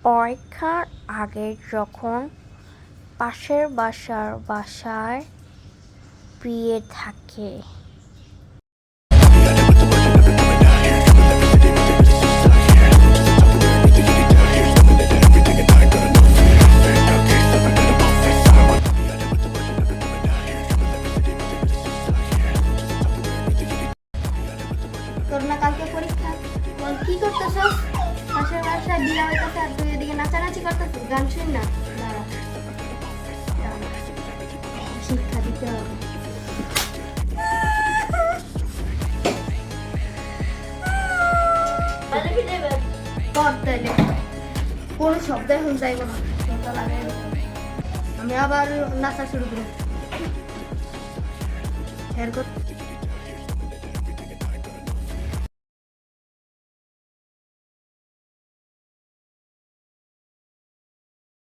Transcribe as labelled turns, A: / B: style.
A: পরীক্ষার আগে যখন পাশের বাসায় বিয়ে থাকে।
B: তোর না কালকে পরীক্ষা, বল কি করতেছস? পাশের বাসায় বিয়ে হইতেছে আর তুই এদিকে নাচানাচি করতেছিস। গান শুন না, দাঁড়া দাঁড়া, শিক্ষা দিতে হবে। কর তাইলে, কোনো শব্দ এখন যাইব না, ফোনটা লাগাই রাখো। আমি আবার নাচা শুরু করি।